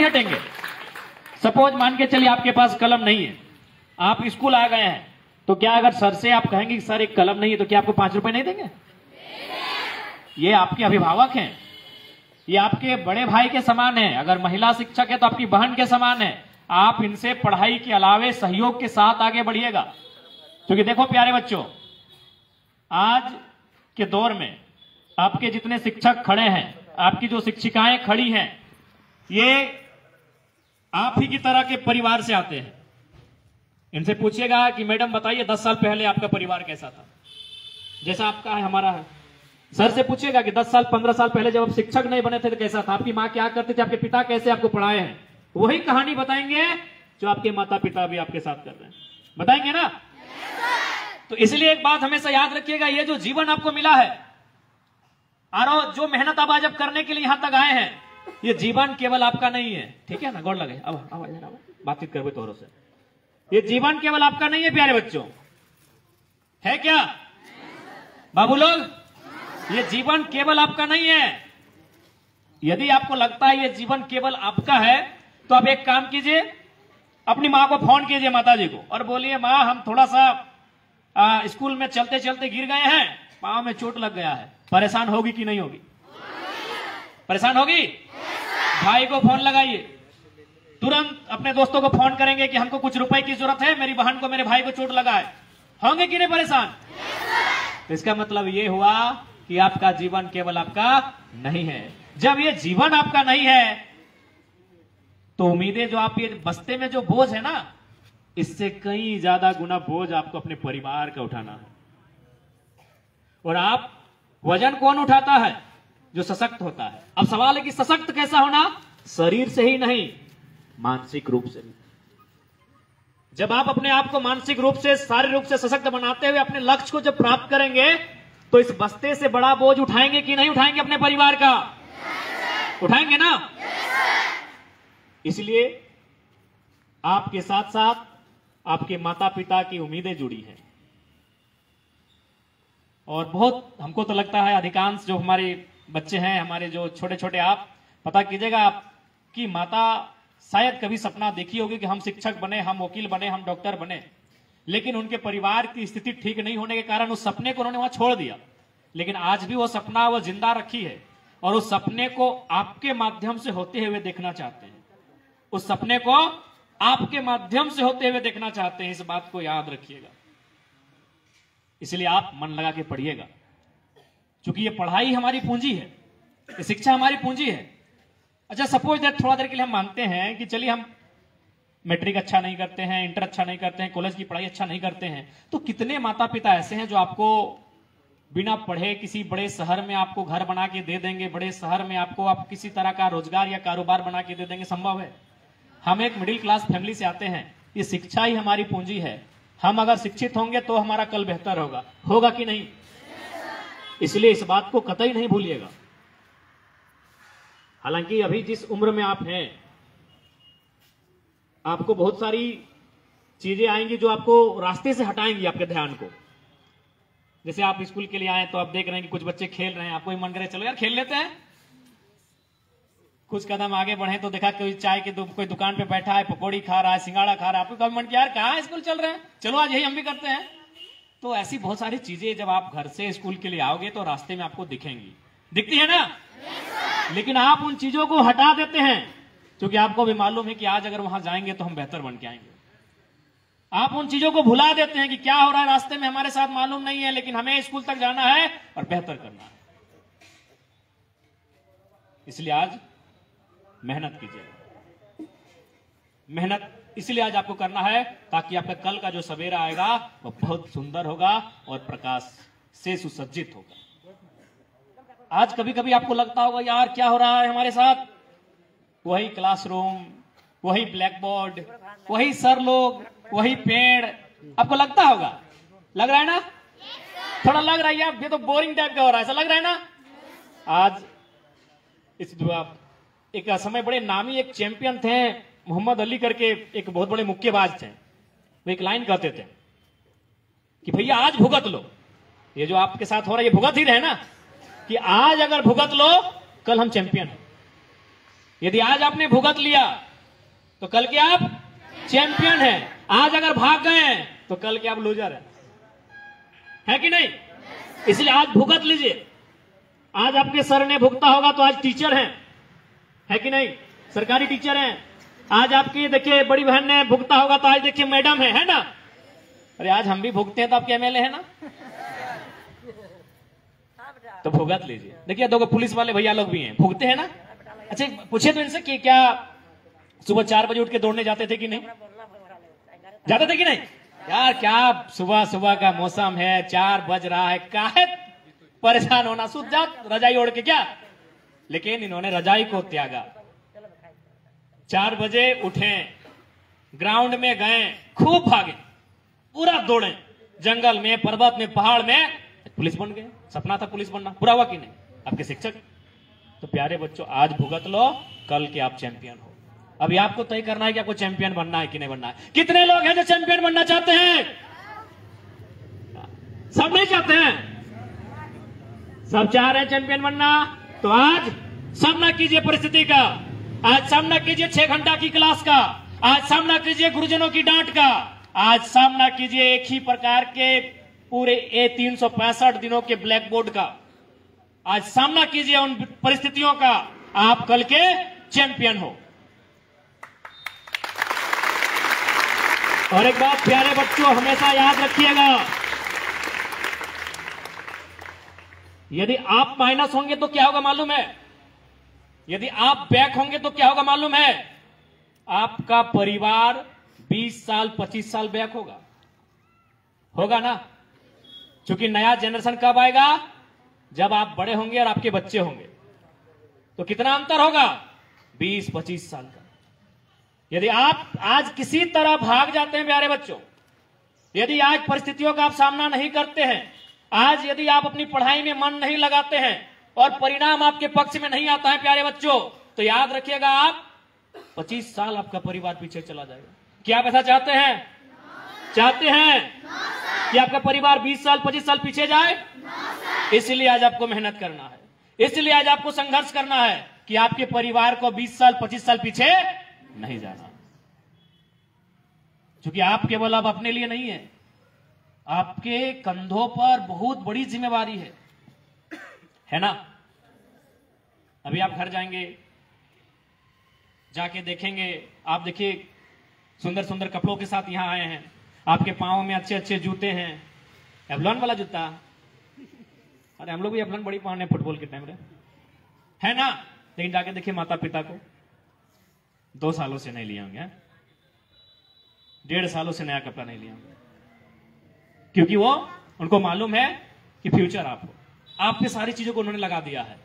हटेंगे। सपोज मान के चलिए आपके पास कलम नहीं है, आप स्कूल आ गए हैं, तो क्या अगर सर से आप कहेंगे कि सर एक कलम नहीं है, तो क्या आपको 5 रुपए नहीं देंगे? ये आपके अभिभावक हैं, ये आपके बड़े भाई के समान है। अगर महिला शिक्षक है तो आपकी बहन के समान है। आप इनसे पढ़ाई के अलावे सहयोग के साथ आगे बढ़िएगा। क्योंकि देखो प्यारे बच्चों, आज के दौर में आपके जितने शिक्षक खड़े हैं, आपकी जो शिक्षिकाएं खड़ी हैं, ये आप ही की तरह के परिवार से आते हैं। इनसे पूछिएगा कि मैडम बताइए 10 साल पहले आपका परिवार कैसा था, जैसा आपका है हमारा है। सर से पूछिएगा कि 10 साल 15 साल पहले जब आप शिक्षक नहीं बने थे तो कैसा था, आपकी माँ क्या करती थी, आपके पिता कैसे आपको पढ़ाए हैं। वही कहानी बताएंगे जो आपके माता पिता भी आपके साथ कर रहे हैं, बताएंगे ना। तो इसलिए एक बात हमेशा याद रखिएगा, ये जो जीवन आपको मिला है और जो मेहनत आप आज अब करने के लिए यहां तक आए हैं, ये जीवन केवल आपका नहीं है। ठीक है ना, गौर लगे, अब बातचीत करवे तोरों से। ये जीवन केवल आपका नहीं है प्यारे बच्चों, है क्या बाबू लोग? ये जीवन केवल आपका नहीं है। यदि आपको लगता है ये जीवन केवल आपका है, तो आप एक काम कीजिए, अपनी मां को फोन कीजिए, माता जी को, और बोलिए मां हम थोड़ा सा स्कूल में चलते चलते गिर गए हैं, पांव में चोट लग गया है। परेशान होगी कि नहीं होगी? परेशान होगी। भाई को फोन लगाइए, तुरंत अपने दोस्तों को फोन करेंगे कि हमको कुछ रुपए की जरूरत है, मेरी बहन को मेरे भाई को चोट लगा है। होंगे कि नहीं परेशान? तो इसका मतलब ये हुआ कि आपका जीवन केवल आपका नहीं है। जब ये जीवन आपका नहीं है, तो उम्मीदें जो आप ये बस्ते में जो बोझ है ना, इससे कई ज्यादा गुना बोझ आपको अपने परिवार का उठाना है। और आप वजन कौन उठाता है? जो सशक्त होता है। अब सवाल है कि सशक्त कैसा होना? शरीर से ही नहीं, मानसिक रूप से भी। जब आप अपने आप को मानसिक रूप से, शारीरिक रूप से सशक्त बनाते हुए अपने लक्ष्य को जब प्राप्त करेंगे, तो इस बस्ते से बड़ा बोझ उठाएंगे कि नहीं उठाएंगे? अपने परिवार का उठाएंगे ना। इसलिए आपके साथ साथ आपके माता पिता की उम्मीदें जुड़ी हैं। और बहुत हमको तो लगता है अधिकांश जो हमारे बच्चे हैं, हमारे जो छोटे छोटे, आप पता कीजिएगा, आपकी माता शायद कभी सपना देखी होगी कि हम शिक्षक बने, हम वकील बने, हम डॉक्टर बने, लेकिन उनके परिवार की स्थिति ठीक नहीं होने के कारण उस सपने को उन्होंने वहां छोड़ दिया। लेकिन आज भी वो सपना वो जिंदा रखी है, और उस सपने को आपके माध्यम से होते हुए देखना चाहते हैं। उस सपने को आपके माध्यम से होते हुए देखना चाहते हैं। इस बात को याद रखिएगा। इसलिए आप मन लगा के पढ़िएगा, क्योंकि ये पढ़ाई हमारी पूंजी है, ये शिक्षा हमारी पूंजी है। अच्छा सपोज दैट थोड़ा देर के लिए हम मानते हैं कि चलिए हम मैट्रिक अच्छा नहीं करते हैं, इंटर अच्छा नहीं करते हैं, कॉलेज की पढ़ाई अच्छा नहीं करते हैं, तो कितने माता पिता ऐसे हैं जो आपको बिना पढ़े किसी बड़े शहर में आपको घर बना के दे देंगे, बड़े शहर में आपको आप किसी तरह का रोजगार या कारोबार बना के दे देंगे। संभव है। हम एक मिडिल क्लास फैमिली से आते हैं, ये शिक्षा ही हमारी पूंजी है। हम अगर शिक्षित होंगे तो हमारा कल बेहतर होगा, होगा कि नहीं? इसलिए इस बात को कतई नहीं भूलिएगा। हालांकि अभी जिस उम्र में आप हैं, आपको बहुत सारी चीजें आएंगी जो आपको रास्ते से हटाएंगी आपके ध्यान को। जैसे आप स्कूल के लिए आए तो आप देख रहे हैं कि कुछ बच्चे खेल रहे हैं, आपको भी मन करे चलो यार खेल लेते हैं। कुछ कदम आगे बढ़े तो देखा कोई चाय के कोई दुकान पे बैठा है, पकौड़ी खा रहा है, सिंगाड़ा खा रहा है, आपको कभी मन किया यार कहाँ स्कूल चल रहे हैं, चलो आज यही हम भी करते हैं। तो ऐसी बहुत सारी चीजें जब आप घर से स्कूल के लिए आओगे तो रास्ते में आपको दिखेंगी, दिखती है ना। लेकिन आप उन चीजों को हटा देते हैं, क्योंकि आपको भी मालूम है कि आज अगर वहां जाएंगे तो हम बेहतर बन के आएंगे। आप उन चीजों को भुला देते हैं कि क्या हो रहा है रास्ते में हमारे साथ मालूम नहीं है, लेकिन हमें स्कूल तक जाना है और बेहतर करना है। इसलिए आज मेहनत कीजिए। मेहनत इसलिए आज आपको करना है ताकि आपका कल का जो सवेरा आएगा वो बहुत सुंदर होगा और प्रकाश से सुसज्जित होगा। आज कभी कभी आपको लगता होगा यार क्या हो रहा है हमारे साथ, वही क्लासरूम, वही ब्लैक बोर्ड, वही सर लोग, वही पेड़, आपको लगता होगा। लग रहा है ना? थोड़ा लग रहा है यार ये तो बोरिंग टाइप का हो रहा है, ऐसा लग रहा है ना? आज इस एक समय बड़े नामी एक चैंपियन थे मोहम्मद अली करके, एक बहुत बड़े मुक्केबाज थे। वो एक लाइन कहते थे कि भैया आज भुगत लो, ये जो आपके साथ हो रहा है ये भुगत ही रहे ना, कि आज अगर भुगत लो कल हम चैंपियन हैं। यदि आज आपने भुगत लिया तो कल के आप चैंपियन हैं। आज अगर भाग गए हैं तो कल के आप लूजर हैं, है कि नहीं? इसलिए आज भुगत लीजिए। आज आपके सर ने भुगता होगा तो आज टीचर हैं, है कि नहीं? सरकारी टीचर हैं। आज आपकी देखिए बड़ी बहन ने भुगता होगा तो आज देखिए मैडम है ना? अरे आज हम भी भुगते हैं तो आपके एमएलए है ना? तो भुगत लीजिए। देखिए दो पुलिस वाले भैया लोग भी हैं, भुगते हैं ना? अच्छा पूछे तो इनसे कि क्या सुबह 4 बजे उठ के दौड़ने जाते थे कि नहीं? जाते थे कि नहीं? यार क्या सुबह सुबह का मौसम है, 4 बज रहा है, काहे परेशान होना, सूत जा रजाई ओढ़ के क्या। लेकिन इन्होंने रजाई को त्यागा, 4 बजे उठे, ग्राउंड में गए, खूब भागे, पूरा दौड़े, जंगल में, पर्वत में, पहाड़ में, पुलिस बन गए। सपना था पुलिस बनना, पूरा हुआ कि नहीं? आपके शिक्षक। तो प्यारे बच्चों आज भुगत लो, कल के आप चैंपियन हो। अभी आपको तय करना है कि आपको चैंपियन बनना है कि नहीं बनना है। कितने लोग हैं जो चैंपियन बनना चाहते हैं? सब नहीं चाहते हैं, सब चाह रहे हैं चैंपियन बनना। तो आज सामना कीजिए परिस्थिति का, आज सामना कीजिए 6 घंटा की क्लास का, आज सामना कीजिए गुरुजनों की डांट का, आज सामना कीजिए एक ही प्रकार के पूरे 365 दिनों के ब्लैक बोर्ड का। आज सामना कीजिए उन परिस्थितियों का, आप कल के चैंपियन हो। और एक बात प्यारे बच्चों हमेशा याद रखिएगा, यदि आप माइनस होंगे तो क्या होगा मालूम है? यदि आप बैक होंगे तो क्या होगा मालूम है? आपका परिवार 20 साल 25 साल बैक होगा ना? क्योंकि नया जनरेशन कब आएगा? जब आप बड़े होंगे और आपके बच्चे होंगे। तो कितना अंतर होगा? 20-25 साल का। यदि आप आज किसी तरह भाग जाते हैं प्यारे बच्चों, यदि आज परिस्थितियों का आप सामना नहीं करते हैं, आज यदि आप अपनी पढ़ाई में मन नहीं लगाते हैं और परिणाम आपके पक्ष में नहीं आता है प्यारे बच्चों, तो याद रखिएगा आप 25 साल आपका परिवार पीछे चला जाएगा। क्या आप ऐसा चाहते हैं? चाहते हैं कि आपका परिवार 20 साल 25 साल पीछे जाए? इसलिए आज आपको मेहनत करना है, इसलिए आज आपको संघर्ष करना है कि आपके परिवार को 20 साल 25 साल पीछे नहीं जाना। क्योंकि आप केवल अब अपने लिए नहीं है, आपके कंधों पर बहुत बड़ी जिम्मेवारी है ना? अभी आप घर जाएंगे, जाके देखेंगे, आप देखिए सुंदर सुंदर कपड़ों के साथ यहां आए हैं, आपके पांव में अच्छे अच्छे जूते हैं, एवलॉन वाला जूता। अरे हम लोग भी एवलॉन बड़ी पहने फुटबॉल के टाइम रे, है ना? लेकिन जाके देखिए माता पिता को 2 सालों से नहीं लिए होंगे, 1.5 सालों से नया कपड़ा नहीं लिया होंगे, क्योंकि वो उनको मालूम है कि फ्यूचर आप पे सारी चीजों को उन्होंने लगा दिया है।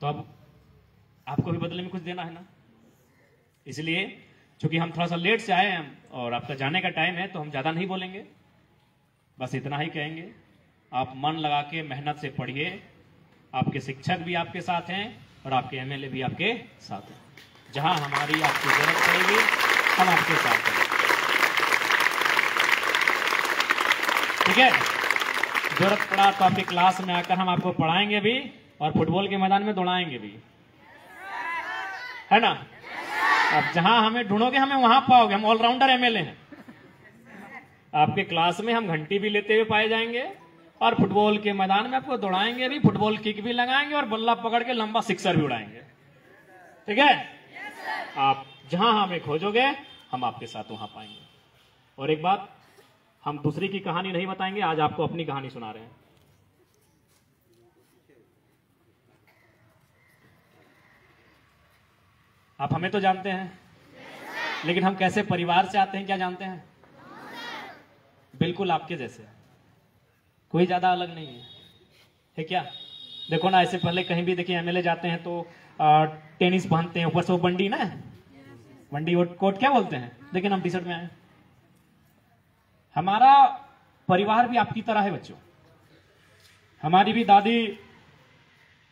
तो अब आपको भी बदले में कुछ देना है ना? इसलिए क्योंकि हम थोड़ा सा लेट से आए हैं और आपका जाने का टाइम है, तो हम ज्यादा नहीं बोलेंगे, बस इतना ही कहेंगे, आप मन लगा के मेहनत से पढ़िए। आपके शिक्षक भी आपके साथ हैं और आपके एमएलए भी आपके साथ हैं। जहां हमारी आपकी जरूरत पड़ेगी हम आपके साथ हैं, ठीक है? जरूरत पड़ा तो आपकी क्लास में आकर हम आपको पढ़ाएंगे भी और फुटबॉल के मैदान में दौड़ाएंगे भी, है ना? अब जहां हमें ढूंढोगे हमें वहां पाओगे, हम ऑलराउंडर एमएलए हैं। आपके क्लास में हम घंटी भी लेते हुए पाए जाएंगे और फुटबॉल के मैदान में आपको दौड़ाएंगे भी, फुटबॉल किक भी लगाएंगे और बल्ला पकड़ के लंबा सिक्सर भी उड़ाएंगे, ठीक है? आप जहां हमें खोजोगे हम आपके साथ वहां पाएंगे। और एक बात, हम दूसरी की कहानी नहीं बताएंगे, आज आपको अपनी कहानी सुना रहे हैं। आप हमें तो जानते हैं, लेकिन हम कैसे परिवार से आते हैं क्या जानते हैं? बिल्कुल आपके जैसे, कोई ज्यादा अलग नहीं है क्या? देखो ना, ऐसे पहले कहीं भी देखिए एमएलए जाते हैं तो टेनिस पहनते हैं, ऊपर से वो बंडी ना, बंडी कोट क्या बोलते हैं, लेकिन हम टी शर्ट में आए। हमारा परिवार भी आपकी तरह है बच्चों। हमारी भी दादी,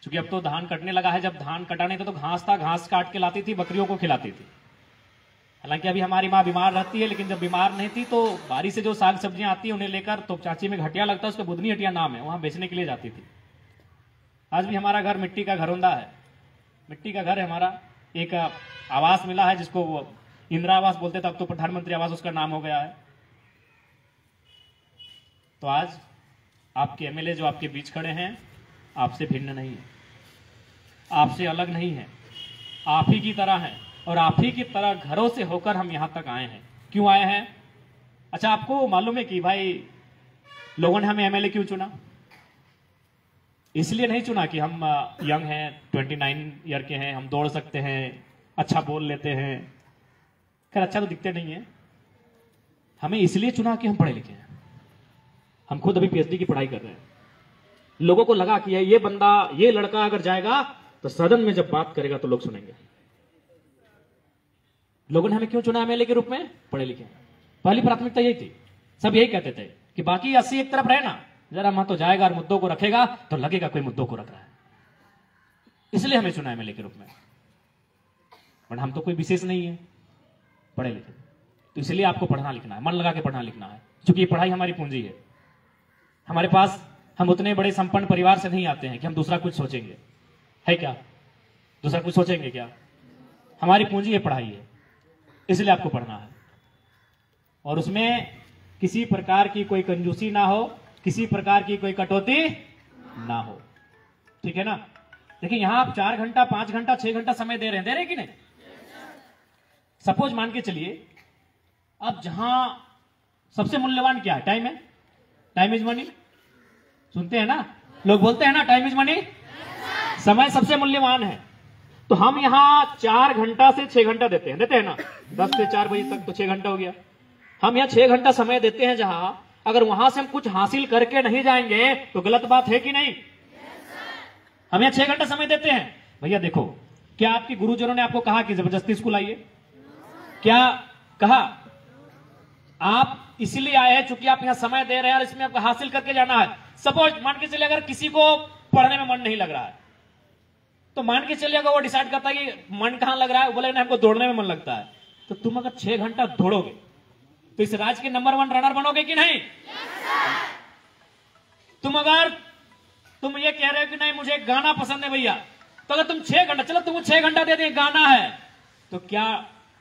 क्योंकि अब तो धान कटने लगा है, जब धान कटाने थे तो घास था, घास काट के लाती थी, बकरियों को खिलाती थी। हालांकि अभी हमारी माँ बीमार रहती है, लेकिन जब बीमार नहीं थी तो बारी से जो साग सब्जियां आती है उन्हें लेकर, तो चाची में घटिया लगता है, उसका बुधनी हटिया नाम है, वहां बेचने के लिए जाती थी। आज भी हमारा घर मिट्टी का घरौंदा है, मिट्टी का घर है हमारा, एक आवास मिला है जिसको वो इंदिरा आवास बोलते थे, अब तो प्रधानमंत्री आवास उसका नाम हो गया है। तो आज आपके एमएलए जो आपके बीच खड़े हैं आपसे भिन्न नहीं है, आपसे अलग नहीं है, आप ही की तरह है और आप ही की तरह घरों से होकर हम यहां तक आए हैं। क्यों आए हैं? अच्छा, आपको मालूम है कि भाई लोगों ने हमें एमएलए क्यों चुना? इसलिए नहीं चुना कि हम यंग हैं, 29 ईयर के हैं, हम दौड़ सकते हैं, अच्छा बोल लेते हैं। खैर अच्छा तो दिखते नहीं है। हमें इसलिए चुना कि हम पढ़े लिखे हैं। हम खुद अभी पीएचडी की पढ़ाई कर रहे हैं। लोगों को लगा कि ये बंदा, ये लड़का अगर जाएगा तो सदन में जब बात करेगा तो लोग सुनेंगे। लोगों ने हमें क्यों चुना एमएलए के रूप में? पढ़े लिखे हैं। पहली प्राथमिकता यही थी। सब यही कहते थे कि बाकी 80 एक तरफ रहना, जरा वहां तो जाएगा और मुद्दों को रखेगा तो लगेगा कोई मुद्दों को रख रहा है। इसलिए हमें चुना एमएलए के रूप में। बट हम तो कोई विशेष नहीं है, पढ़े लिखे। तो इसलिए आपको पढ़ना लिखना है, मन लगा के पढ़ना लिखना है, क्योंकि ये पढ़ाई हमारी पूंजी है। हमारे पास, हम उतने बड़े संपन्न परिवार से नहीं आते हैं कि हम दूसरा कुछ सोचेंगे, है क्या? दूसरा कुछ सोचेंगे क्या? हमारी पूंजी है, पढ़ाई है, इसलिए आपको पढ़ना है। और उसमें किसी प्रकार की कोई कंजूसी ना हो, किसी प्रकार की कोई कटौती ना हो, ठीक है ना? देखिए यहां आप 4 घंटा, 5 घंटा, 6 घंटा समय दे रहे हैं कि नहीं? सपोज मान के चलिए, अब जहां सबसे मूल्यवान क्या है? टाइम है। टाइम इज मनी, सुनते हैं ना लोग, बोलते हैं ना टाइम इज मनी। समय सबसे मूल्यवान है। तो हम यहां 4 घंटा से 6 घंटा देते हैं ना, 10 से 4 बजे तक तो 6 घंटा हो गया। हम यहां 6 घंटा समय देते हैं, जहां अगर वहां से हम कुछ हासिल करके नहीं जाएंगे तो गलत बात है कि नहीं? हम यहां 6 घंटा समय देते हैं। भैया देखो, क्या आपके गुरुजनों ने आपको कहा कि जबरदस्ती स्कूल आइए? क्या कहा? आप इसलिए आए हैं चूंकि आप यहां समय दे रहे हैं और इसमें आपको हासिल करके जाना है। सपोज मान के चलिए अगर किसी को पढ़ने में मन नहीं लग रहा है, तो मान के चलिए अगर वो डिसाइड करता है कि मन कहां लग रहा है, बोले ना हमको दौड़ने में मन लगता है, तो तुम अगर 6 घंटा दौड़ोगे तो इस राज्य के नंबर 1 रनर बनोगे कि नहीं? तुम ये कह रहे हो कि नहीं मुझे गाना पसंद है भैया, तो अगर तुम 6 घंटा, चलो तुमको 6 घंटा दे दें, गाना है, तो क्या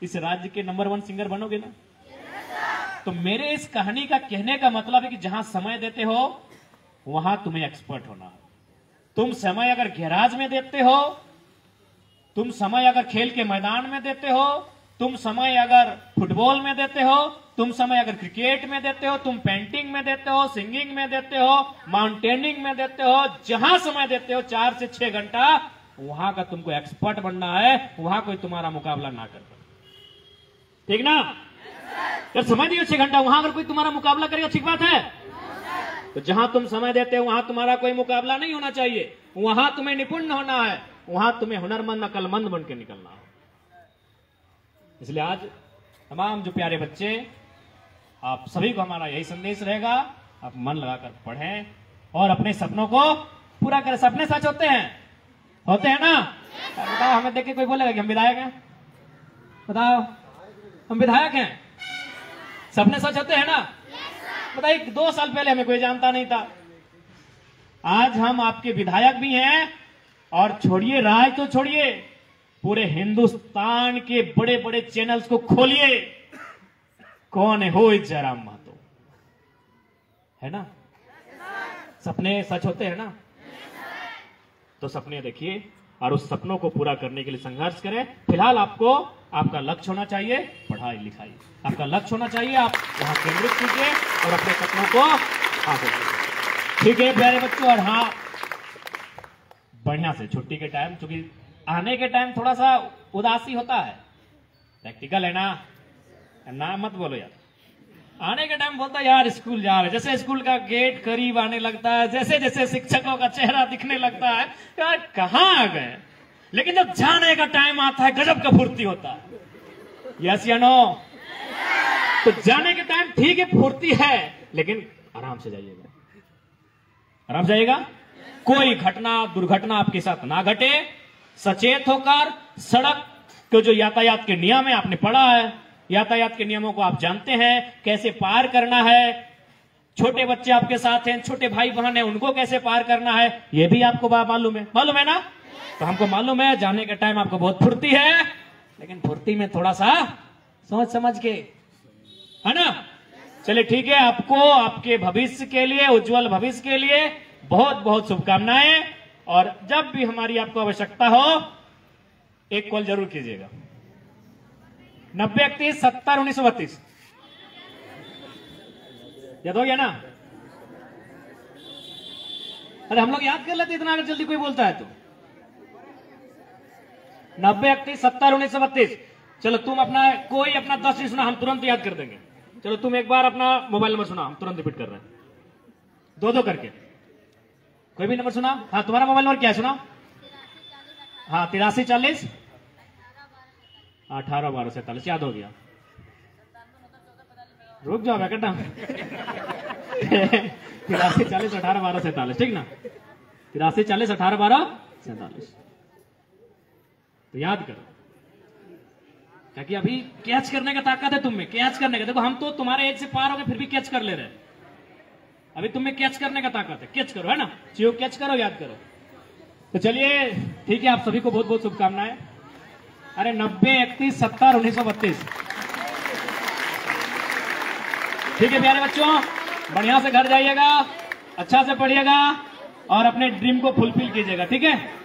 इस राज्य के नंबर 1 सिंगर बनोगे ना? तो मेरे इस कहानी का कहने का मतलब है कि जहां समय देते हो वहां तुम्हें एक्सपर्ट होना है। तुम समय अगर गैराज में देते हो, तुम समय अगर खेल के मैदान में देते हो, तुम समय अगर फुटबॉल में देते हो, तुम समय अगर क्रिकेट में देते हो, तुम पेंटिंग में देते हो, सिंगिंग में देते हो, माउंटेनिंग में देते हो, जहां समय देते हो 4 से 6 घंटा, वहां का तुमको एक्सपर्ट बनना है, वहां कोई तुम्हारा मुकाबला ना कर पाए, ठीक ना? जब समय दियो 6 घंटा, वहां अगर कोई तुम्हारा मुकाबला करेगा, ठीक बात है? तो जहां तुम समय देते हो वहां तुम्हारा कोई मुकाबला नहीं होना चाहिए, वहां तुम्हें निपुण होना है, वहां तुम्हें हुनरमंद, अकलमंद बन के निकलना है। इसलिए आज तमाम जो प्यारे बच्चे, आप सभी को हमारा यही संदेश रहेगा, आप मन लगाकर पढ़ें और अपने सपनों को पूरा करें। सपने सच होते हैं ना? बताओ, हमें देख के कोई बोलेगा कि हम विधायक हैं? बताओ, हम विधायक हैं? सपने सच होते हैं ना? बताइए, 2 साल पहले हमें कोई जानता नहीं था, आज हम आपके विधायक भी हैं, और छोड़िए राज तो छोड़िए, पूरे हिंदुस्तान के बड़े बड़े चैनल्स को खोलिए, कौन है हो जयराम महतो, है ना? सपने सच होते हैं ना? तो सपने देखिए और उस सपनों को पूरा करने के लिए संघर्ष करें। फिलहाल आपको आपका लक्ष्य होना चाहिए पढ़ाई लिखाई, आपका लक्ष्य होना चाहिए, आप वहां केंद्रित कीजिए और अपने सपनों को हासिल कीजिए, ठीक है प्यारे बच्चों? और हाँ, बढ़िया से छुट्टी के टाइम, क्योंकि आने के टाइम थोड़ा सा उदासी होता है, प्रैक्टिकल है ना मत बोलो यार। आने के टाइम बोलता है यार स्कूल जा रहे, जैसे स्कूल का गेट करीब आने लगता है, जैसे जैसे शिक्षकों का चेहरा दिखने लगता है, यार कहां आ गए। लेकिन जब जाने का टाइम आता है गजब का फुर्ती होता है, यस या नो? तो जाने के टाइम ठीक है, फुर्ती है, लेकिन आराम से जाइएगा, आराम से जाइएगा, कोई घटना दुर्घटना आपके साथ ना घटे। सचेत होकर सड़क के जो यातायात के नियम है आपने पढ़ा है, यातायात के नियमों को आप जानते हैं, कैसे पार करना है। छोटे बच्चे आपके साथ हैं, छोटे भाई बहन हैं, उनको कैसे पार करना है, यह भी आपको मालूम है ना? तो हमको मालूम है जाने के टाइम आपको बहुत फुर्ती है, लेकिन फुर्ती में थोड़ा सा सोच समझ के, है ना। चलिए ठीक है, आपको आपके भविष्य के लिए, उज्जवल भविष्य के लिए बहुत बहुत शुभकामनाएं। और जब भी हमारी आपको आवश्यकता हो एक कॉल जरूर कीजिएगा। 9031701932 याद हो गया ना? अरे हम लोग याद कर लेते इतना, अगर जल्दी कोई बोलता है तो। 9031701932। चलो तुम अपना कोई अपना 10 नहीं सुना, हम तुरंत याद कर देंगे। चलो तुम एक बार अपना मोबाइल नंबर सुना, हम तुरंत रिपीट कर रहे हैं, दो करके। कोई भी नंबर सुना? हाँ, तुम्हारा मोबाइल नंबर क्या है, सुना? हाँ, 8340 181247 याद हो गया। रुक जाओ बेटा। 8340 181247, ठीक ना? 8340 181247 तो याद करो, ताकि अभी कैच करने का ताकत है तुम में, कैच करने का। देखो हम तो तुम्हारे एज से पार हो गए फिर भी कैच कर ले रहे हैं। अभी तुम में कैच करने का ताकत है, कैच करो, है ना? चीजों कैच करो, याद करो। तो चलिए ठीक है, आप सभी को बहुत बहुत शुभकामनाएं। अरे 9031701932 ठीक है प्यारे बच्चों, बढ़िया से घर जाइएगा, अच्छा से पढ़िएगा और अपने ड्रीम को फुलफिल कीजिएगा, ठीक है।